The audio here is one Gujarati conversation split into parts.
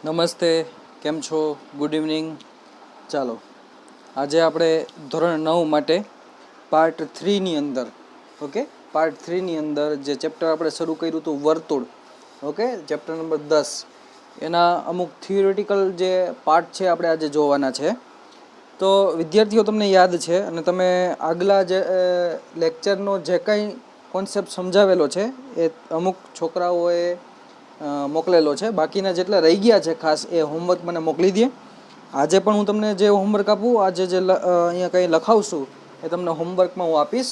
નમસ્તે, કેમ છો? Good evening. ચાલો, આજે આપણે ધોરણ 9 માટે પાર્ટ 3ની અંદર પાર્ટ 3ની અંદર જે ચેપ્ટર આપણે શરૂ કર્યું હતું વર્તુળ, ચેપ્ટર નંબર 10, એના અમુક થિયોરિટિકલ જે પાર્ટ છે આપણે આજે જોવાના છે. તો વિદ્યાર્થીઓ, તમને યાદ છે અને તમે આગલા જે લેક્ચરનો જે કંઈ કોન્સેપ્ટ સમજાવેલો છે એ અમુક છોકરાઓએ મોકલેલો છે. બાકીના જેટલા રહી ગયા છે ખાસ એ હોમવર્ક મને મોકલી દે. આજે પણ હું તમને જે હોમવર્ક આપું, આજે જે અહીંયા કંઈ લખાવશું એ તમને હોમવર્કમાં હું આપીશ.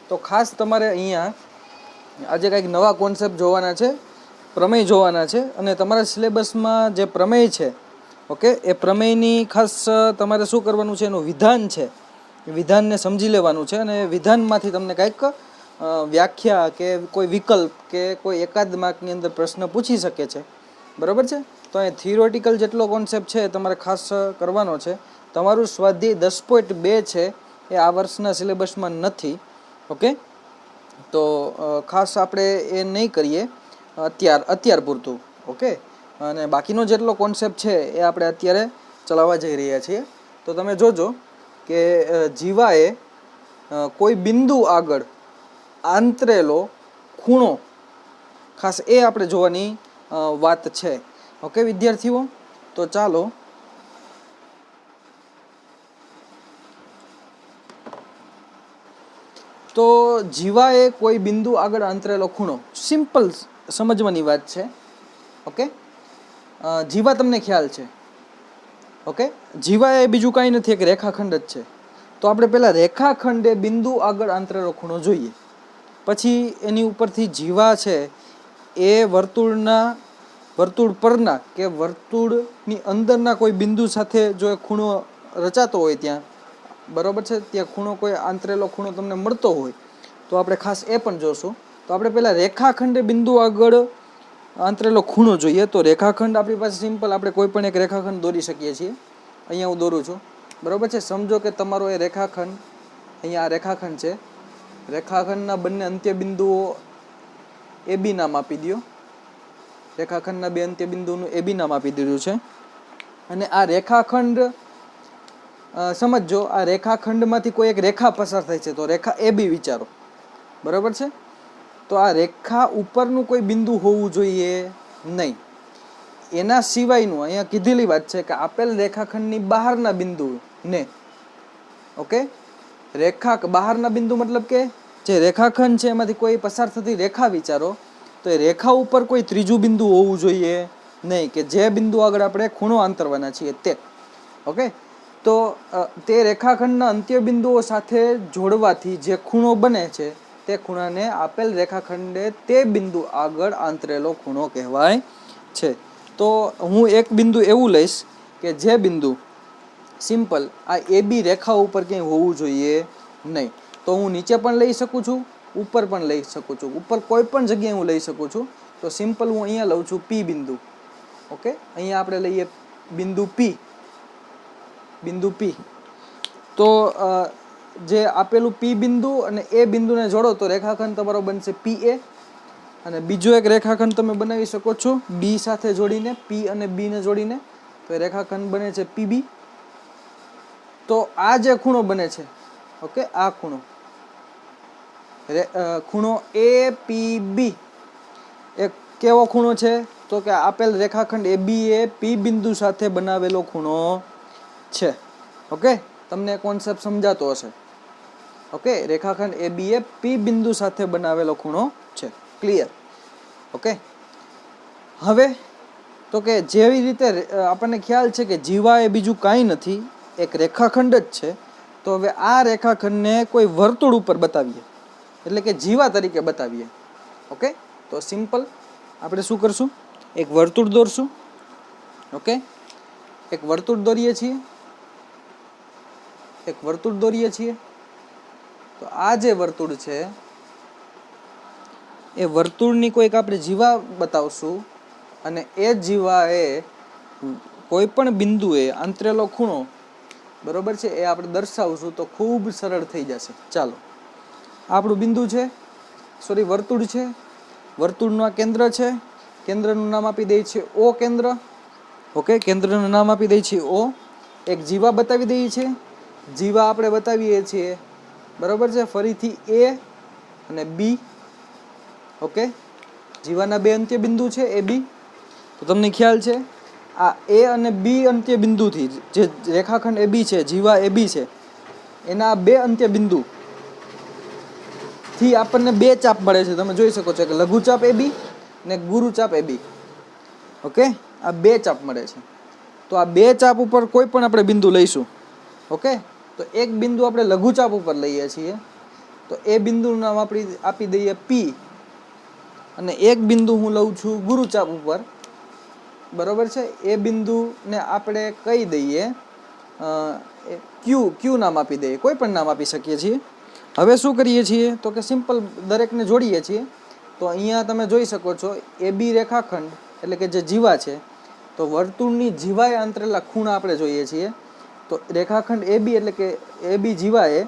તો ખાસ તમારે અહીંયા આજે કંઈક નવા કોન્સેપ્ટ જોવાના છે, પ્રમેય જોવાના છે. અને તમારા સિલેબસમાં જે પ્રમેય છે એ પ્રમેયની ખાસ તમારે શું કરવાનું છે, એનું વિધાન છે, વિધાનને સમજી લેવાનું છે. અને વિધાનમાંથી તમને કંઈક વ્યાખ્યા કે કોઈ વિકલ્પ કે કોઈ એકાદ માર્કની અંદર પ્રશ્ન પૂછી શકે છે. બરાબર છે? તો અહીં થિયોરિટિકલ જેટલો કોન્સેપ્ટ છે એ તમારે ખાસ કરવાનો છે. તમારું સ્વાધ્યાય 10.2 છે એ આ વર્ષના સિલેબસમાં નથી. તો ખાસ આપણે એ નહીં કરીએ અત્યાર પૂરતું. અને બાકીનો જેટલો કોન્સેપ્ટ છે એ આપણે અત્યારે ચલાવવા જઈ રહ્યા છીએ. તો તમે જોજો કે જીવાએ કોઈ બિંદુ આગળ આંતરેલો ખૂણો, ખાસ એ આપણે જોવાની વાત છે. વિદ્યાર્થીઓ, તો ચાલો તો જીવાએ કોઈ બિંદુ આગળ આંતરેલો ખૂણો, સિમ્પલ સમજવાની વાત છે. જીવા તમને ખ્યાલ છે. જીવા એ બીજું કાંઈ નથી, એક રેખાખંડ જ છે. તો આપણે પહેલા રેખાખંડે બિંદુ આગળ આંતરેલો ખૂણો જોઈએ, પછી એની ઉપરથી જીવા છે એ વર્તુળ પરના કે વર્તુળની અંદરના કોઈ બિંદુ સાથે જો એ ખૂણો રચાતો હોય ત્યાં, બરાબર છે, ત્યાં ખૂણો કોઈ આંતરેલો ખૂણો તમને મળતો હોય તો આપણે ખાસ એ પણ જોશું. તો આપણે પહેલા રેખાખંડે બિંદુ આગળ આંતરેલો ખૂણો જોઈએ. તો રેખાખંડ આપણી પાસે સિમ્પલ, આપણે કોઈ પણ એક રેખાખંડ દોરી શકીએ છીએ. અહીંયા હું દોરું છું, બરાબર છે. સમજો કે તમારો એ રેખાખંડ, અહીંયા આ રેખાખંડ છે, રેખાખંડના બંને અંત્ય બિંદુઓ એ બી નામ આપી દો. રેખાખંડના બે અંત્ય બિંદુનું એ બી નામ આપી દીધું છે. અને આ રેખાખંડ સમજો, આ રેખાખંડમાંથી કોઈ એક રેખા પસાર થાય છે તો રેખા એ બી વિચારો, બરાબર છે. તો આ રેખા ઉપરનું કોઈ બિંદુ હોવું જોઈએ નહીં. એના સિવાયનું અહીંયા કીધેલી વાત છે કે આપેલ રેખાખંડની બહારના બિંદુને બહારના બિંદુ મતલબ કે જે રેખાખંડ છે એમાંથી કોઈ પસાર થતી રેખા વિચારો. તો એ રેખા ઉપર કોઈ ત્રીજું બિંદુ હોવું જોઈએ નહીં, કે જે બિંદુ આગળ આપણે ખૂણો આંતરવાના છીએ તે. તો તે રેખાખંડના અંત્ય બિંદુઓ સાથે જોડવાથી જે ખૂણો બને છે તે ખૂણાને આપેલ રેખાખંડે તે બિંદુ આગળ આંતરેલો ખૂણો કહેવાય છે. તો હું એક બિંદુ એવું લઈશ કે જે બિંદુ સિમ્પલ આ એ બી રેખા ઉપર ક્યાંય હોવું જોઈએ નહીં. તો હું નીચે પણ લઈ શકું છું, ઉપર પણ લઈ શકું છું, ઉપર કોઈ પણ જગ્યાએ હું લઈ શકું છું. તો સિમ્પલ હું અહીંયા લઉં છું પી બિંદુ. અહીંયા આપણે લઈએ બિંદુ પી. તો જે આપેલું પી બિંદુ અને એ બિંદુને જોડો તો રેખાખંડ તમારો બનશે પી એ. અને બીજો એક રેખાખંડ તમે બનાવી શકો છો બી સાથે જોડીને, પી અને બી ને જોડીને, તો એ રેખાખંડ બને છે પીબી. તો આ જે ખૂણો બને છે, આ ખૂણો એ પી બી એ કેવો ખૂણો છે? તો કે આપેલ રેખાખંડ એ બી એ પી બિંદુ સાથે બનાવેલો ખૂણો છે. તમને કોન્સેપ્ટ સમજાતો હશે. રેખાખંડ એ બી એ પી બિંદુ સાથે બનાવેલો ખૂણો છે. ક્લિયર? હવે તો કે જેવી રીતે આપણને ખ્યાલ છે કે જીવા એ બીજું કાંઈ નથી, એક રેખાખંડ જ છે. તો હવે આ રેખાખંડને કોઈ વર્તુળ ઉપર બતાવીએ, એટલે કે જીવા તરીકે બતાવીએ. તો સિમ્પલ આપણે શું કરશું, એક વર્તુળ દોરશું. એક વર્તુળ દોરીએ છીએ. તો આ જે વર્તુળ છે એ વર્તુળની કોઈક આપણે જીવા બતાવશું. અને એ જીવા એ કોઈ પણ બિંદુએ આંતરેલો ખૂણો, બરોબર છે, એ આપણે દર્શાવશું તો ખૂબ સરળ થઈ જશે. ચાલો, આપણું બિંદુ છે, વર્તુળ છે. વર્તુળનું આ કેન્દ્ર છે, કેન્દ્રનું નામ આપી દઈએ છીએ ઓ કેન્દ્ર. ઓકે, કેન્દ્રનું નામ આપી દઈએ છીએ ઓ. એક જીવા બતાવી દઈએ છીએ, જીવા આપણે બતાવીએ છીએ, બરાબર છે. ફરીથી એ અને બી. ઓકે, જીવાના બે અંત્ય બિંદુ છે એ બી. તો તમને ખ્યાલ છે આ એ અને બી અંત્ય બિંદુથી જે રેખાખંડ એ બી છે, જીવા એ બી છે, એના બે અંત્ય બિંદુ થી આપણને બે ચાપ મળે છે. તમે જોઈ શકો છો કે લઘુચાપ એ બી ને ગુરુચાપ એ બી. ઓકે, આ બે ચાપ મળે છે. તો આ બે ચાપ ઉપર કોઈ પણ આપણે બિંદુ લઈશું. ઓકે, તો એક બિંદુ આપણે લઘુચાપ ઉપર લઈએ છીએ, તો એ બિંદુનું નામ આપી દઈએ પી, અને એક બિંદુ હું લઉં છું ગુરુચાપ ઉપર, બરોબર છે. એ બિંદુને આપણે કહી દઈએ ક્યુ નામ આપી દઈએ, કોઈ પણ નામ આપી શકીએ છીએ. હવે શું કરીએ છીએ તો કે સિમ્પલ દરેકને જોડીએ છીએ. તો અહીંયા તમે જોઈ શકો છો એ બી રેખાખંડ એટલે કે જે જીવા છે, તો વર્તુળની જીવાએ અંતરેલા ખૂણા આપણે જોઈએ છીએ. તો રેખાખંડ એ બી એટલે કે એ બી જીવાએ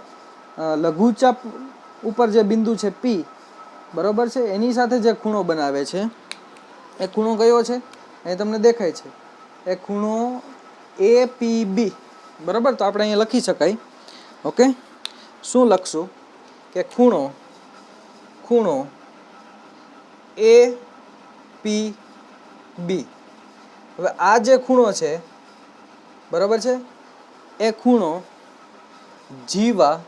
લઘુચાપ ઉપર જે બિંદુ છે પી, બરોબર છે, એની સાથે જે ખૂણો બનાવે છે એ ખૂણો કયો છે એ તમને દેખાય છે, એ ખૂણો APB, બરોબર. તો આપણે અહીંયા લખી શકાય. ઓકે, શું લખશું કે ખૂણો APB. હવે આ જે ખૂણો છે, બરોબર છે, એ ખૂણો જીવા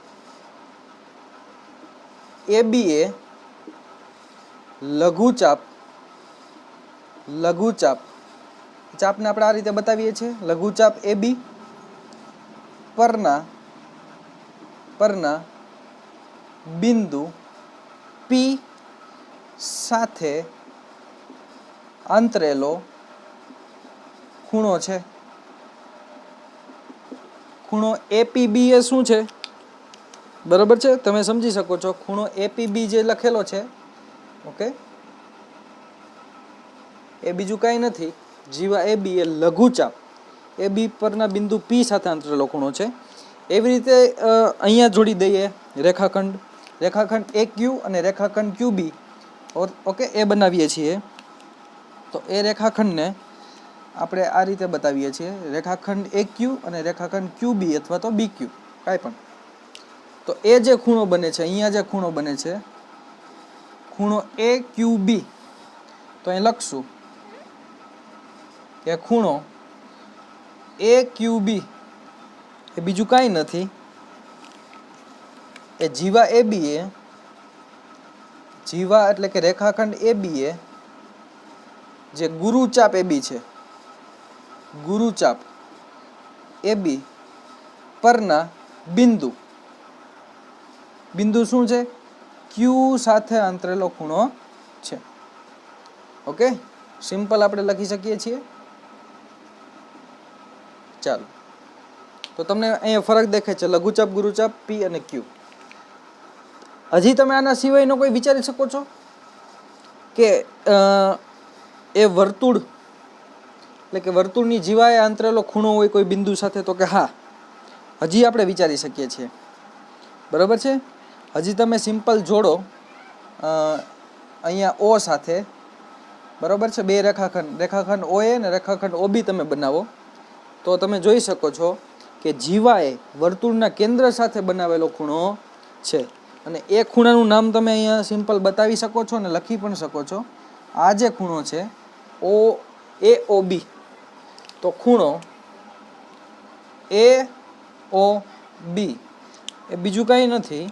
AB એ લઘુચાપ ચાપને આપણે આ રીતે બતાવીએ છીએ. લઘુચાપ AB પરના બિંદુ P સાથે અંતરેલો ખૂણો છે. ખૂણો APB એ શું છે, બરોબર છે, તમે સમજી શકો છો. ખૂણો APB જે લખેલો છે, ઓકે, એ બીજું કાંઈ નથી, જીવા AB એ લઘુચાપ AB પરના બિંદુ P સાથે અંતરેલો ખૂણો છે. એવી રીતે અહીંયા જોડી દઈએ રેખાખંડ AQ અને રેખાખંડ QB. ઓકે, એ બનાવીએ છીએ. તો એ રેખાખંડને આપણે આ રીતે બતાવીએ છીએ, રેખાખંડ AQ અને રેખાખંડ QB અથવા તો BQ, કાંઈ પણ. તો એ જે ખૂણો બને છે, અહીંયા જે ખૂણો બને છે, ખૂણો AQB, તો અહીં લખશું કે ખૂણો AQB એ બીજું કાંઈ નથી, એ જીવા AB એ, જીવા એટલે કે રેખાખંડ AB એ જે ગુરુચાપ AB છે, ગુરુચાપ AB પરના બિંદુ શું છે, Q સાથે અંતરેલો ખૂણો છે. ઓકે, સિમ્પલ આપણે લખી શકીએ છીએ. ચાલો, તો તમને અહીંયા ફરક દેખાય છે, લઘુચાપ, ગુરુચાપ, P અને Q. હજી તમે આના સિવાયનો કોઈ વિચારી શકો છો કે એ વર્તુળ એટલે કે વર્તુળની જીવાએ અંતરેલો ખૂણો હોય કોઈ બિંદુ સાથે? તો કે હા, હજી આપણે વિચારી શકીએ છીએ, બરાબર છે. હજી તમે સિમ્પલ જોડો અહીંયા O સાથે, બરાબર છે, બે રેખાખંડ OA અને રેખાખંડ OB તમે બનાવો, તો તમે જોઈ શકો છો કે જીવાએ વર્તુળના કેન્દ્ર સાથે બનાવેલો ખૂણો છે. અને એ ખૂણાનું નામ તમે અહીંયા સિમ્પલ બતાવી શકો છો અને લખી પણ શકો છો. આ જે ખૂણો છે AOB, તો ખૂણો AOB એ બીજું કાંઈ નથી,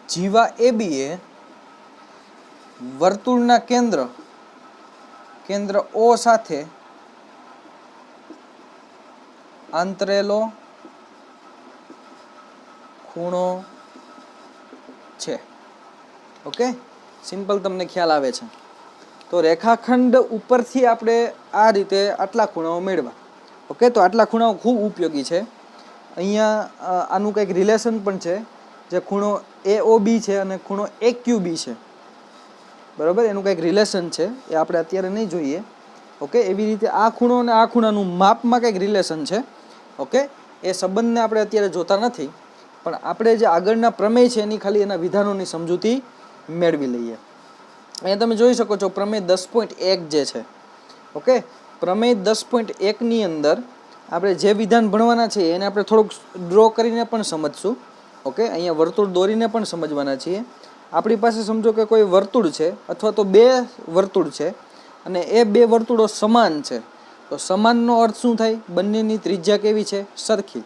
જીવા AB એ વર્તુળના કેન્દ્ર O સાથે આંતરેલો ખૂણો છે. ઓકે, સિમ્પલ તમને ખ્યાલ આવે છે. તો રેખાખંડ ઉપરથી આપણે આ રીતે આટલા ખૂણાઓ મેળવા. ઓકે, તો આટલા ખૂણાઓ ખૂબ ઉપયોગી છે. અહીંયા આનું કંઈક રિલેશન પણ છે, જે ખૂણો AOB છે અને ખૂણો AQB છે, બરાબર, એનું કંઈક રિલેશન છે, એ આપણે અત્યારે નહીં જોઈએ. ઓકે, એવી રીતે આ ખૂણો અને આ ખૂણાનું માપમાં કંઈક રિલેશન છે. ઓકે, એ સંબંધને આપણે અત્યારે જોતા નથી, પણ આપણે જે આગળના પ્રમેય છે એની ખાલી એના વિધાનોની સમજૂતી મેળવી લઈએ. અહીંયા તમે જોઈ શકો છો પ્રમેય 10.1 જે છે, ઓકે, પ્રમેય 10.1ની અંદર આપણે જે વિધાન ભણવાના છે એને આપણે થોડુંક ડ્રો કરીને પણ સમજશું. ઓકે, અહીંયા વર્તુળ દોરીને પણ સમજવાના છીએ. આપણી પાસે સમજો કે કોઈ વર્તુળ છે અથવા તો બે વર્તુળ છે અને એ બે વર્તુળો સમાન છે. તો સમાનનો અર્થ શું થાય? બંનેની ત્રિજ્યા કેવી છે? સરખી.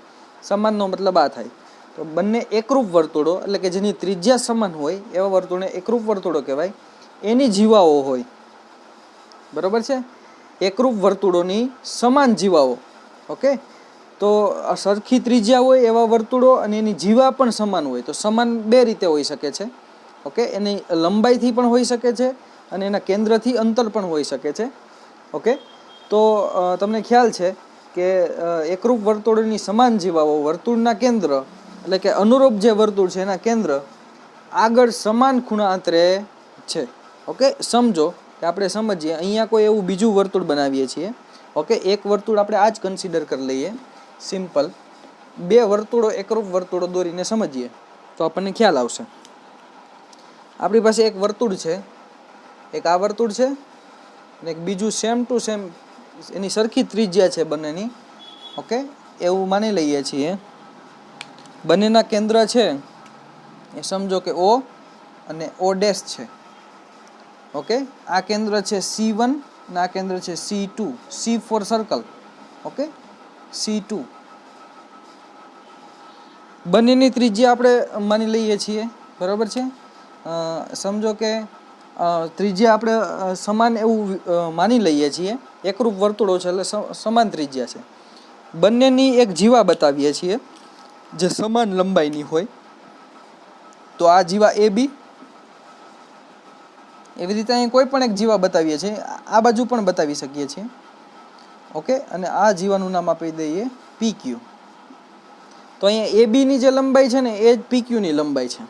સમાનનો મતલબ આ થાય. તો બંને એકરૂપ વર્તુળો એટલે કે જેની ત્રિજ્યા સમાન હોય એવા વર્તુળને એકરૂપ વર્તુળો કહેવાય. એની જીવાઓ હોય, બરોબર છે? એકરૂપ વર્તુળોની સમાન જીવાઓ. ઓકે, તો સરખી ત્રિજ્યા હોય એવા વર્તુળો અને એની જીવા પણ સમાન હોય. તો સમાન બે રીતે હોઈ શકે છે. ઓકે, એની લંબાઈથી પણ હોઈ શકે છે અને એના કેન્દ્રથી અંતર પણ હોઈ શકે છે. ઓકે, તો તમને ખ્યાલ છે કે એકરૂપ વર્તુળોની સમાન જીવાઓ વર્તુળના કેન્દ્ર એટલે કે અનુરૂપ જે વર્તુળ છે એના કેન્દ્ર આગળ સમાન ખૂણા અંતરે છે. ઓકે, સમજો કે આપણે સમજીએ અહીંયા કોઈ એવું બીજું વર્તુળ બનાવીએ છીએ. ઓકે, એક વર્તુળ આપણે આ જ કન્સિડર કરી લઈએ, સિમ્પલ. બે વર્તુળો એકરૂપ વર્તુળો દોરીને સમજીએ તો આપણને ખ્યાલ આવશે. આપણી પાસે એક વર્તુળ છે, એક આ વર્તુળ છે અને એક બીજું સેમ ટુ સેમ એની સરખી ત્રિજ્યા છે બંનેની. ઓકે, એવું માની લઈએ છીએ. બંનેના કેન્દ્ર છે એ સમજો કે O અને O ડેશ છે. ઓકે, આ કેન્દ્ર છે C1 અને આ કેન્દ્ર છે C2. C for circle. Okay, C2. બંનેની ત્રિજ્યા આપણે માની લઈએ છીએ, બરાબર છે? સમજો કે ત્રિજ્યા આપણે સમાન એવું માની લઈએ છીએ. એકરૂપ વર્તુળો છે એટલે સમાન ત્રિજ્યા છે. બંનેની એક જીવા બતાવીએ છીએ જે સમાન લંબાઈની હોય. તો આ જીવા AB, એવી રીતે અહીં કોઈ પણ એક જીવા બતાવીએ છીએ. આ બાજુ પણ બતાવી શકીએ છીએ. ઓકે, અને આ જીવાનું નામ આપી દઈએ PQ. તો અહીંયા ABની જે લંબાઈ છે ને એ જ PQની લંબાઈ છે.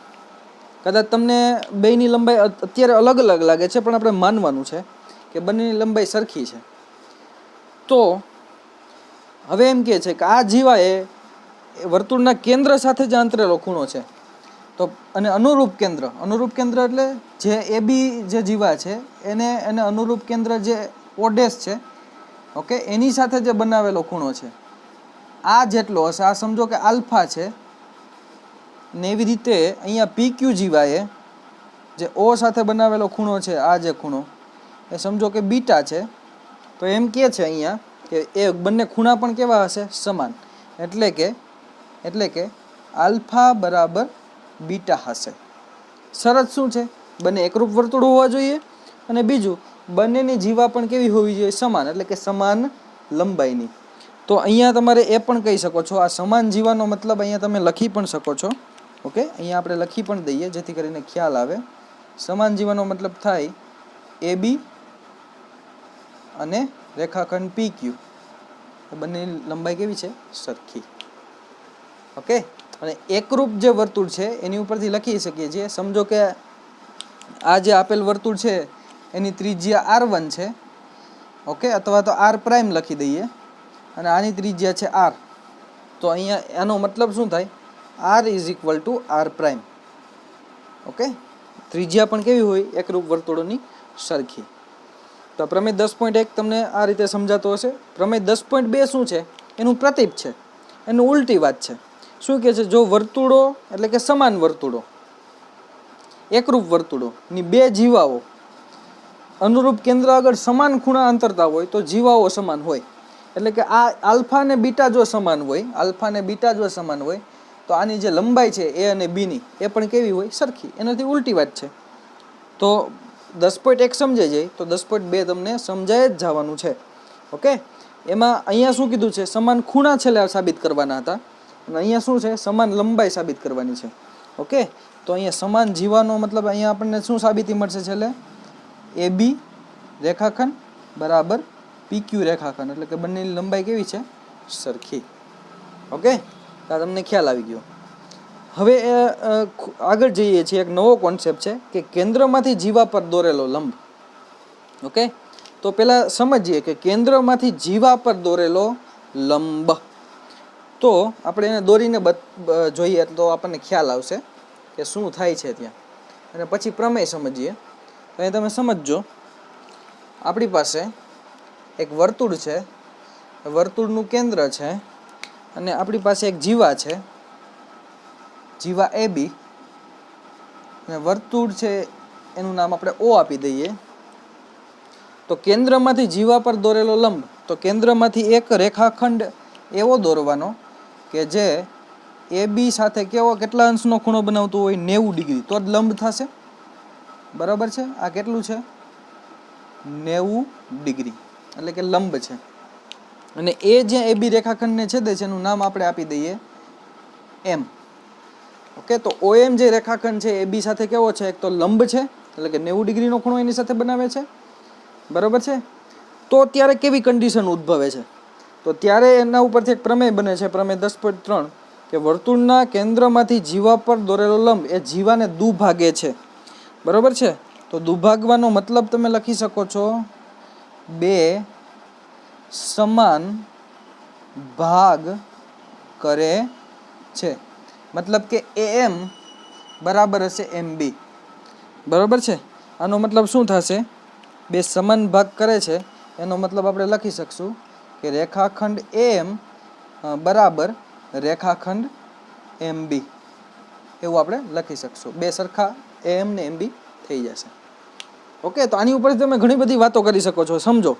કદાચ તમને બેયની લંબાઈ અત્યારે અલગ અલગ લાગે છે પણ આપણે માનવાનું છે કે બંનેની લંબાઈ સરખી છે. તો હવે એમ કહે છે કે આ જીવા એ વર્તુળના કેન્દ્ર સાથે જ આંતરેલો ખૂણો છે. તો અને અનુરૂપ કેન્દ્ર એટલે જે AB જે જીવા છે એને અનુરૂપ કેન્દ્ર જે O ડેશ છે. ઓકે, એની સાથે જે બનાવેલો ખૂણો છે આ જેટલો હશે. આ સમજો કે આલ્ફા છે ને એવી રીતે અહીંયા PQ જીવાએ જે O સાથે બનાવેલો ખૂણો છે, આ જે ખૂણો એ સમજો કે બીટા છે. તો એમ કહે છે અહીંયા કે એ બંને ખૂણા પણ કેવા હશે? સમાન. એટલે કે આલ્ફા બરાબર બીટા હશે. શરત શું છે? બંને એકરૂપ વર્તુળ હોવા જોઈએ અને બીજું બંનેની જીવા પણ કેવી હોવી જોઈએ? સમાન, એટલે કે સમાન લંબાઈની. તો અહીંયા તમારે એ પણ કહી શકો છો, આ સમાન જીવાનો મતલબ અહીંયા તમે લખી પણ શકો છો. ઓકે, અહીંયા આપણે લખી પણ દઈએ જેથી કરીને ખ્યાલ આવે. સમાન જીવાનો મતલબ થાય AB અને રેખાખંડ PQ, બંનેની લંબાઈ કેવી છે? સરખી. ઓકે, અને એકરૂપ જે વર્તુળ છે એની ઉપરથી લખી શકીએ છીએ. સમજો કે આ જે આપેલ વર્તુળ છે એની ત્રિજ્યા R1 છે. ઓકે, અથવા તો R પ્રાઇમ લખી દઈએ અને આની ત્રિજ્યા છે R. તો અહીંયા એનો મતલબ શું થાય? R is equal to R prime. Okay, ત્રિજ્યા પણ કેવી હોય? એકરૂપ વર્તુળોની સરખી. તો પ્રમેય 10.1 તમને આ રીતે સમજાતો હશે. પ્રમેય 10.2 શું છે? એનું પ્રતીપ છે, એનું ઉલટી વાત છે. શું કહે છે? જો વર્તુળો એટલે કે સમાન વર્તુળો, એકરૂપ વર્તુળોની બે જીવાઓ અનુરૂપ કેન્દ્ર આગળ સમાન ખૂણા અંતરતા હોય તો જીવાઓ સમાન હોય. એટલે કે આ આલ્ફા ને બીટા જો સમાન હોય તો આની જે લંબાઈ છે A અને B ની એ પણ કેવી હોય? સરખી. એનાથી ઉલટી વાત છે. તો 10.1 સમજાઈ જાય તો 10.2 તમને સમજાય જ જવાનું છે. ઓકે, એમાં અહીંયા શું કીધું છે? સમાન ખૂણા છેલ્લે સાબિત કરવાના હતા અને અહીંયા શું છે? સમાન લંબાઈ સાબિત કરવાની છે. ઓકે, તો અહીંયા સમાન જીવાનો મતલબ અહીંયા આપણને શું સાબિતી મળશે? છેલ્લે AB રેખાખંડ બરાબર PQ રેખાખંડ, એટલે કે બંનેની લંબાઈ કેવી છે? સરખી. ઓકે, તો તમને ખ્યાલ આવી ગયો. હવે આગળ જઈએ છીએ. એક નવો કોન્સેપ્ટ છે કે કેન્દ્રમાંથી જીવા પર દોરેલો લંબ. ઓકે, તો પહેલા સમજીએ કે કેન્દ્રમાંથી જીવા પર દોરેલો લંબ. તો આપણે એને દોરીને જોઈએ તો આપણને ખ્યાલ આવશે કે શું થાય છે ત્યાં, અને પછી પ્રમેય સમજીએ. તો અહીં તમે સમજજો, આપણી પાસે એક વર્તુળ છે, વર્તુળનું કેન્દ્ર છે, અને આપણી પાસે એક જીવા છે, જીવા AB, અને વર્તુળ છે એનું નામ આપણે O આપી દઈએ. તો કેન્દ્રમાંથી જીવા પર દોરેલો લંબ, તો કેન્દ્રમાંથી એક રેખાખંડ એવો દોરવાનો કે જે AB સાથે કેટલા અંશનો ખૂણો બનાવતું હોય, 90 ડિગ્રી, તો જ લંબ થશે. બરાબર છે, આ કેટલું છે, 90 ડિગ્રી, એટલે કે લંબ છે. અને એ જે AB રેખાખંડને છેદે છે એનું નામ આપણે આપી દઈએ M. ઓકે, તો OM જે રેખાખંડ છે AB સાથે કેવો છે, એક તો લંબ છે, એટલે કે 90 ડિગ્રીનો ખૂણો એની સાથે બનાવે છે. બરાબર છે. તો ત્યારે કેવી કન્ડિશન ઉદ્ભવે છે, તો ત્યારે એના ઉપરથી એક પ્રમેય બને છે, પ્રમેય 10.3, કે વર્તુળના કેન્દ્રમાંથી જીવા પર દોરેલો લંબ એ જીવાને દુભાગે છે. બરાબર છે. તો દુભાગવાનો મતલબ તમે લખી શકો છો, બે સમાન ભાગ કરે છે. મતલબ કે AM બરાબર હશે MB. બરાબર છે. આનો મતલબ શું થશે, બે સમાન ભાગ કરે છે, એનો મતલબ આપણે લખી શકશું કે રેખાખંડ AM બરાબર રેખાખંડ MB, એવું આપણે લખી શકશું. બે સરખા AM ને MB થઈ જશે. ઓકે, તો આની ઉપર તમે ઘણી બધી વાતો કરી શકો છો. સમજો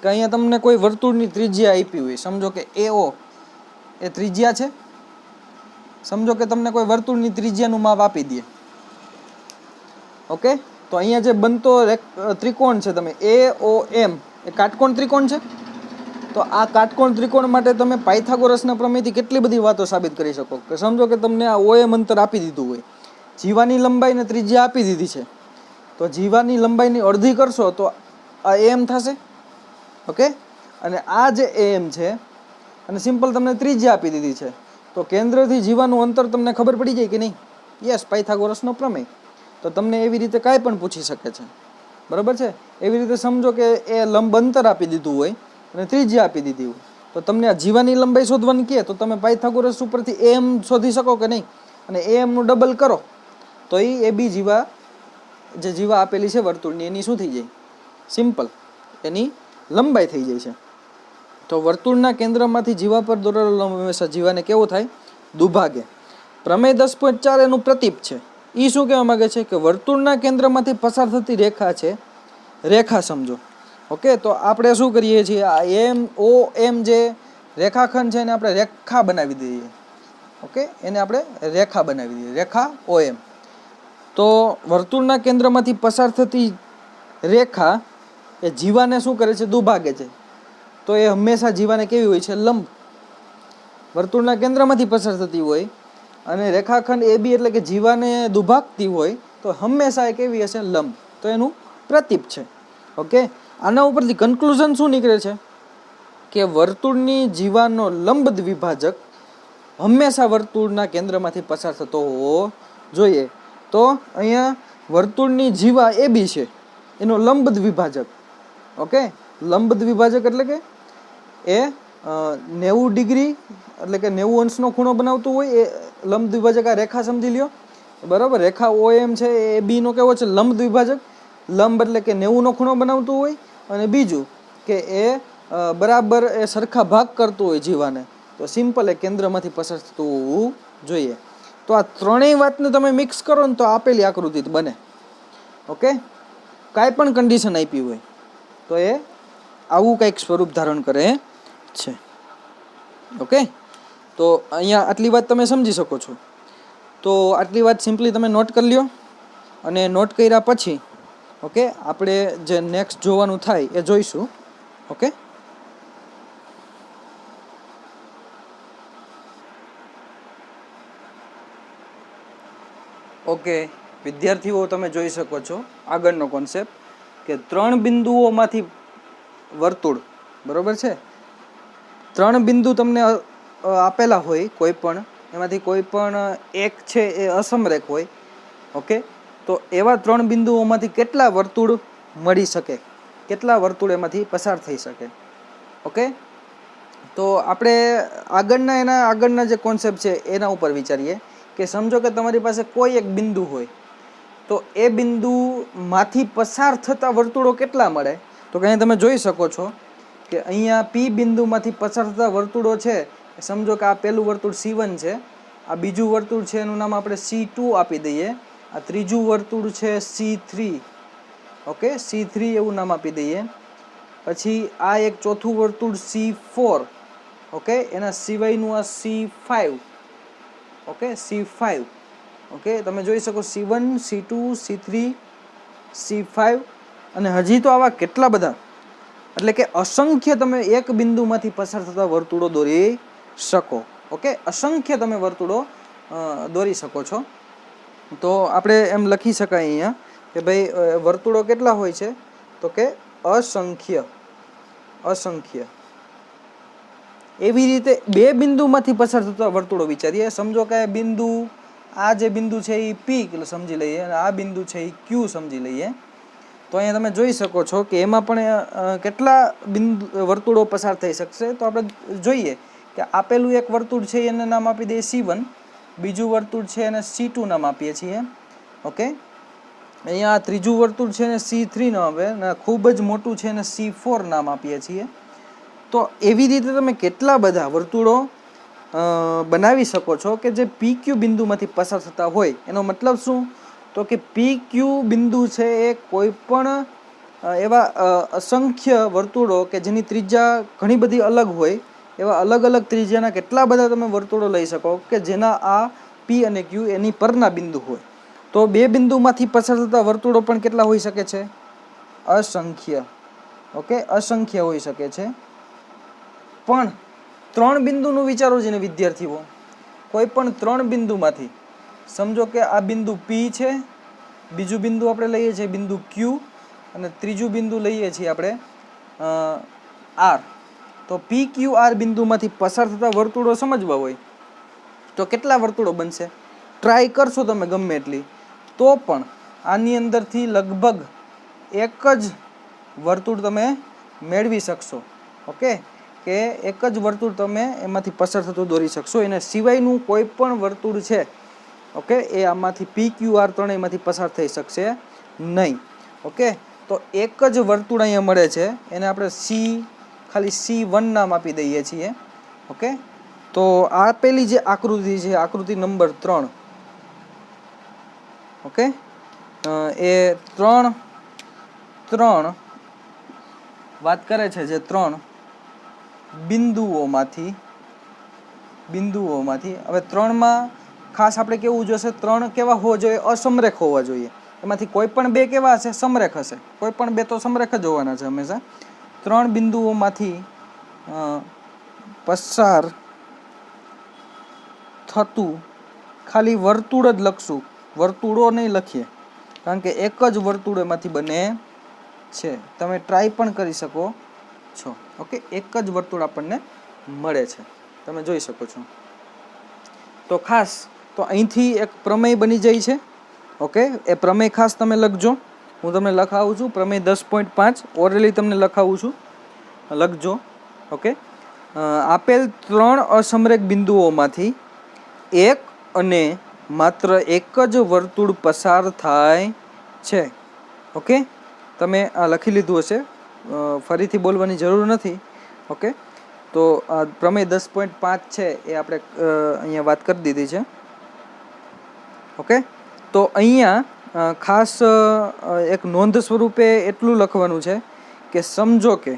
કે અહીંયા તમને કોઈ વર્તુળની ત્રિજ્યા આપી હોય, સમજો કે AO એ ત્રિજ્યા છે. સમજો કે તમને કોઈ વર્તુળની ત્રિજ્યાનું માપ આપી દે. ઓકે, તો અહીંયા જે બનતો ત્રિકોણ છે, તમે AOM એ કાટકોણ ત્રિકોણ છે. તો આ કાટકોણ ત્રિકોણ માટે તમે પાયથાગોરસના પ્રમેયથી કેટલી બધી વાતો સાબિત કરી શકો. કે સમજો કે તમને આ OM અંતર આપી દીધું હોય, જીવાની લંબાઈને ત્રિજ્યા આપી દીધી છે, તો જીવાની લંબાઈની અડધી કરશો તો આ AM થશે. ઓકે, અને આ જે AM છે, અને સિમ્પલ તમને ત્રિજ્યા આપી દીધી છે, તો કેન્દ્રથી જીવાનું અંતર તમને ખબર પડી જાય કે નહીં? યસ, પાયથાગોરસનો પ્રમેય. તો તમને એવી રીતે કાંઈ પણ પૂછી શકે છે. બરાબર છે. એવી રીતે સમજો કે એ લંબ અંતર આપી દીધું હોય અને ત્રિજ્યા આપી દીધી હોય, તો તમને આ જીવાની લંબાઈ શોધવાની કહે તો તમે પાયથાગોરસ ઉપરથી AM શોધી શકો કે નહીં? અને AM નું ડબલ કરો તો એ AB જીવા, જે જીવા આપેલી છે વર્તુળની, એની શું થઈ જાય? સિમ્પલ, એની લંબાઈ થઈ જાય છે. તો વર્તુળના કેન્દ્રમાંથી જીવા પર દોરેલો લંબ હંમેશા જીવાને કેવો થાય? દુભાગે. પ્રમેય 10.4 એનું પ્રતીપ છે. એ શું કહેવા માંગે છે કે વર્તુળના કેન્દ્રમાંથી પસાર થતી રેખા છે, રેખા સમજો. ઓકે, તો આપણે શું કરીએ છીએ, આ OM જે રેખાખંડ છે એને આપણે રેખા બનાવી દઈએ. ઓકે, એને આપણે રેખા બનાવી દઈએ, રેખા OM. તો વર્તુળના કેન્દ્રમાંથી પસાર થતી રેખા એ જીવાને શું કરે છે? દુભાગે છે. તો એ હંમેશા જીવાને કેવી હોય છે? લંબ. વર્તુળના કેન્દ્રમાંથી પસાર થતી હોય અને રેખાખંડ AB એટલે કે જીવાને દુભાગતી હોય, તો હંમેશા એ કેવી હશે? લંબ. તો એનું પ્રતીપ છે. ઓકે, આના ઉપરથી કન્ક્લુઝન શું નીકળે છે કે વર્તુળની જીવાનો લંબ દ્વિભાજક હંમેશા વર્તુળના કેન્દ્રમાંથી પસાર થતો હોવો જોઈએ. તો અહીંયા વર્તુળની જીવા AB છે, એનો લંબ દ્વિભાજક. ઓકે, લંબ દ્વિભાજક એટલે કે એ 90 ડિગ્રી એટલે કે 90 અંશનો ખૂણો બનાવતું હોય, એ લંબ દ્વિભાજક. આ રેખા સમજી લ્યો. બરાબર, રેખા OM છે એ AB નો કેવો છે? લંબ દ્વિભાજક. લંબ એટલે કે 90 નો ખૂણો બનાવતું હોય, અને બીજું કે એ બરાબર એ સરખા ભાગ કરતું હોય જીવાને. તો સિમ્પલ એ કેન્દ્રમાંથી પસાર થતું હોવું જોઈએ. તો આ ત્રણેય વાતને તમે મિક્સ કરો ને તો આપેલી આકૃતિ બને. ઓકે, કાંઈ પણ કન્ડિશન આપી હોય તો એ આવું કંઈક સ્વરૂપ ધારણ કરે છે. ઓકે, તો અહીંયા આટલી વાત તમે સમજી શકો છો. તો આટલી વાત સિમ્પલી તમે નોટ કરી લ્યો, અને નોટ કર્યા પછી ઓકે આપણે જે નેક્સ્ટ જોવાનું થાય એ જોઈશું. ઓકે, ઓકે વિદ્યાર્થીઓ, તમે જોઈ શકો છો આગળનો કોન્સેપ્ટ કે 3 બિંદુઓમાંથી વર્તુળ. બરાબર છે. 3 બિંદુ તમને આપેલા હોય, કોઈ પણ એમાંથી કોઈ પણ એક છે એ અસમરેખ હોય. ઓકે, તો એવા 3 બિંદુઓમાંથી કેટલા વર્તુળ મળી શકે, કેટલા વર્તુળ એમાંથી પસાર થઈ શકે. ઓકે, તો આપણે આગળના જે કોન્સેપ્ટ છે એના ઉપર વિચારીએ કે સમજો કે તમારી પાસે કોઈ એક બિંદુ હોય, તો એ બિંદુમાંથી પસાર થતા વર્તુળો કેટલા મળે? તો કે તમે જોઈ શકો છો કે અહીંયા P બિંદુમાંથી પસાર થતા વર્તુળો છે. સમજો કે આ પહેલું વર્તુળ C1 છે, આ બીજું વર્તુળ છે એનું નામ આપણે C2 આપી દઈએ, આ ત્રીજું વર્તુળ છે C3, ઓકે, C3 એવું નામ આપી દઈએ. પછી આ એક ચોથું વર્તુળ C4, ઓકે, એના સિવાયનું આ C5, ઓકે, C5, ઓકે. તમે જોઈ શકો C1, C2, C3, C5 અને હજી તો આવા કેટલા બધા, એટલે કે અસંખ્ય તમે એક બિંદુમાંથી પસાર થતા વર્તુળો દોરી શકો, ઓકે, અસંખ્ય તમે વર્તુળો દોરી શકો છો. તો આપણે એમ લખી શકાય અહીંયા કે ભાઈ વર્તુળો કેટલા હોય છે, તો કે અસંખ્ય. એવી રીતે બે બિંદુમાંથી પસાર થતા વર્તુળો વિચારીએ. સમજો કે બિંદુ, આ જે બિંદુ છે એ P સમજી લઈએ અને આ બિંદુ છે એ Q સમજી લઈએ. તો અહીંયા તમે જોઈ શકો છો કે એમાં પણ કેટલા વર્તુળો પસાર થઈ શકશે. તો આપણે જોઈએ કે આપેલું એક વર્તુળ છે એને નામ આપી દઈએ C1, બીજું વર્તુળ છે એને C2 નામ આપીએ છીએ, ઓકે. અહીંયા આ ત્રીજું વર્તુળ છે એને C3 નામ આપે અને ખૂબ જ મોટું છે એને C4 નામ આપીએ છીએ. તો એવી રીતે તમે કેટલા બધા વર્તુળો બનાવી શકો છો કે જે PQ બિંદુમાંથી પસાર થતા હોય. એનો મતલબ શું, તો કે PQ બિંદુ છે એ કોઈ પણ એવા અસંખ્ય વર્તુળો કે જેની ત્રિજ્યા ઘણી બધી અલગ હોય, એવા અલગ અલગ ત્રિજ્યાના કેટલા બધા તમે વર્તુળો લઈ શકો કે જેના આ P અને Q એની પરના બિંદુ હોય. તો બે બિંદુમાંથી પસાર થતા વર્તુળો પણ કેટલા હોઈ શકે છે, અસંખ્ય, ઓકે, અસંખ્ય હોઈ શકે છે. પણ ત્રણ બિંદુનું વિચારો છે ને વિદ્યાર્થીઓ, કોઈ પણ ત્રણ બિંદુમાંથી, સમજો કે આ બિંદુ P છે, બીજું બિંદુ આપણે લઈએ છીએ બિંદુ Q અને ત્રીજું બિંદુ લઈએ છીએ આપણે R. તો PQR બિંદુમાંથી પસાર થતા વર્તુળો સમજવા હોય તો કેટલા વર્તુળો બનશે, ટ્રાય કરશો તમે ગમે એટલી તો પણ આની અંદરથી લગભગ એક જ વર્તુળ તમે મેળવી શકશો, ઓકે, કે એક જ વર્તુળ તમે એમાંથી પસાર થતું દોરી શકશો. એને સિવાયનું કોઈ પણ વર્તુળ છે, ઓકે, એ આમાંથી PQR ત્રણેયમાંથી પસાર થઈ શકશે નહીં, ઓકે. તો એક જ વર્તુળ અહીંયા મળે છે, એને આપણે ખાલી C1 નામ આપી દઈએ છીએ, ઓકે. તો આપેલી જે આકૃતિ છે, આકૃતિ નંબર 3, ઓકે, એ ત્રણ વાત કરે છે જે ત્રણ બિંદુઓમાંથી હવે ત્રણમાં ખાસ આપણે કેવું જોશે, ત્રણ કેવા હોવા જોઈએ, અસમરેખ હોવા જોઈએ. એમાંથી કોઈ પણ બે કેવા હશે, સમરેખ હશે. કોઈ પણ બે તો સમરેખ જ હોવાના છે હંમેશા. ત્રણ બિંદુઓમાંથી પસાર થતું ખાલી વર્તુળ જ લખશું, વર્તુળો નહીં લખીએ, કારણ કે એક જ વર્તુળ એમાંથી બને છે. તમે ટ્રાય પણ કરી શકો છો, ઓકે, એક જ વર્તુળ આપણને મળે છે, તમે જોઈ શકો છો. તો ખાસ તો અહીંથી એક પ્રમેય બની જાય છે, ઓકે. એ પ્રમેય ખાસ તમે લખજો, હું તમને લખાવું છું. પ્રમેય 10.5 ઓરલી તમને લખાવું છું, લખજો, ઓકે. આપેલ ત્રણ અસમરેખ બિંદુઓમાંથી એક અને માત્ર એક જ વર્તુળ પસાર થાય છે, ઓકે. તમે આ લખી લીધું હશે, ફરીથી બોલવાની જરૂર નથી, ઓકે. તો આ પ્રમેય 10.5 છે એ આપણે અહીંયા વાત કરી દીધી છે, ઓકે. તો અહીંયા ખાસ એક નોંધ સ્વરૂપે એટલું લખવાનું છે કે સમજો કે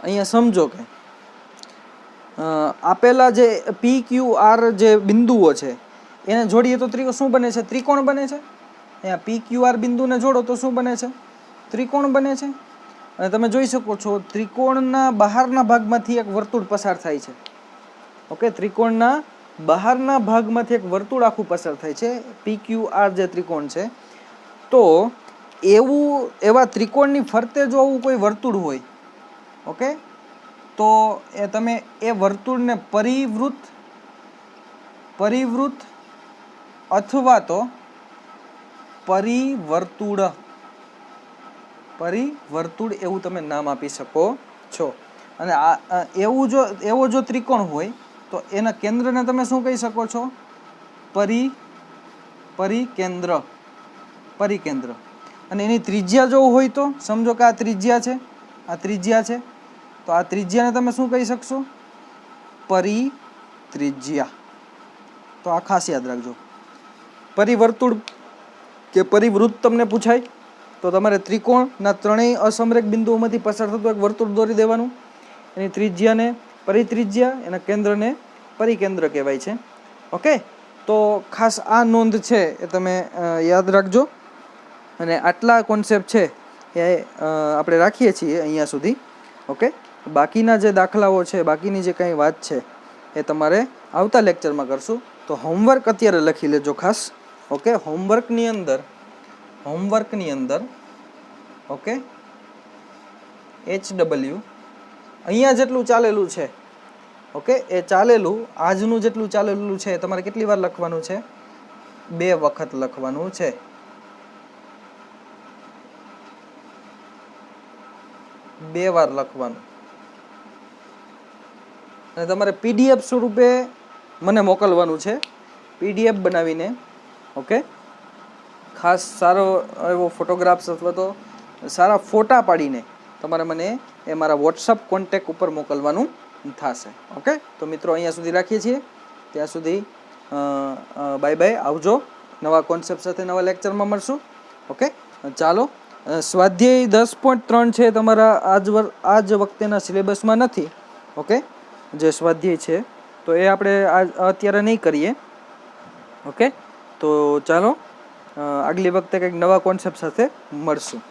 અહીંયા સમજો કે આપેલા જે PQR જે બિંદુઓ છે એને જોડીએ તો શું બને છે, ત્રિકોણ બને છે. અહીંયા PQR બિંદુને જોડો તો શું બને છે, ત્રિકોણ બને છે. અને તમે જોઈ શકો છો ત્રિકોણના બહારના ભાગમાંથી એક વર્તુળ પસાર થાય છે, ઓકે. ત્રિકોણના બહારના ભાગમાંથી એક વર્તુળ આખું પસાર થાય છે, PQR જે ત્રિકોણ છે. તો એવા ત્રિકોણની ફરતે જો આવું કોઈ વર્તુળ હોય, ઓકે, તો તમે એ વર્તુળને પરિવૃત્ત અથવા તો પરિવર્તુળ એવું તમે નામ આપી શકો છો. અને એવો જો ત્રિકોણ હોય તો એના કેન્દ્રને તમે શું કહી શકો છો? પરિકેન્દ્ર. અને એની ત્રિજ્યા જો હોય તો સમજો કે આ ત્રિજ્યા છે, તો આ ત્રિજ્યાને તમે શું કહી શકશો? પરિત્રિજ્યા. તો આ ખાસ યાદ રાખજો. પરિવર્તુળ કે પરિવૃત્ત તમને પૂછાય તો તમારે ત્રિકોણના ત્રણેય અસમરેખ બિંદુઓમાંથી પસાર થતું એક વર્તુળ દોરી દેવાનું. એની ત્રિજ્યાને પરિત્રિજ્યા, એના કેન્દ્રને પરિકેન્દ્ર કહેવાય છે. ઓકે, તો ખાસ આ નોંધ છે એ તમે યાદ રાખજો. અને આટલા કોન્સેપ્ટ છે એ આપણે રાખીએ છીએ અહીંયા સુધી. ઓકે, બાકીના જે દાખલાઓ છે, બાકીની જે કંઈ વાત છે એ તમારે આવતા લેક્ચરમાં કરશું. તો હોમવર્ક અત્યારે લખી લેજો ખાસ. ઓકે, હોમવર્કની અંદર ઓકે HW અહીંયા જેટલું ચાલેલું છે, ઓકે, એ ચાલેલું આજનું જેટલું ચાલેલું છે તમારે કેટલી વાર લખવાનું છે? 2 વખત લખવાનું છે. 2 વાર લખવાનું. અને તમારે PDF સ્વરૂપે મને મોકલવાનું છે, PDF બનાવીને. ઓકે, ખાસ સારો એવો ફોટોગ્રાફ્સ અથવા તો સારા ફોટા પાડીને તમારે મને એ મારા વોટ્સઅપ કોન્ટેક ઉપર મોકલવાનું થશે. ઓકે, તો મિત્રો અહીંયા સુધી રાખીએ છીએ. ત્યાં સુધી બાય બાય, આવજો. નવા કોન્સેપ્ટ સાથે નવા લેક્ચરમાં મળશું. ઓકે, ચાલો. સ્વાધ્યાય 10.3 છે તમારા આજ વખતેના સિલેબસમાં નથી. ઓકે, જે સ્વાધ્યાય છે તો એ આપણે અત્યારે નહીં કરીએ. ઓકે, તો ચાલો આગલી વખતે કંઈક નવા કોન્સેપ્ટ સાથે મળશું.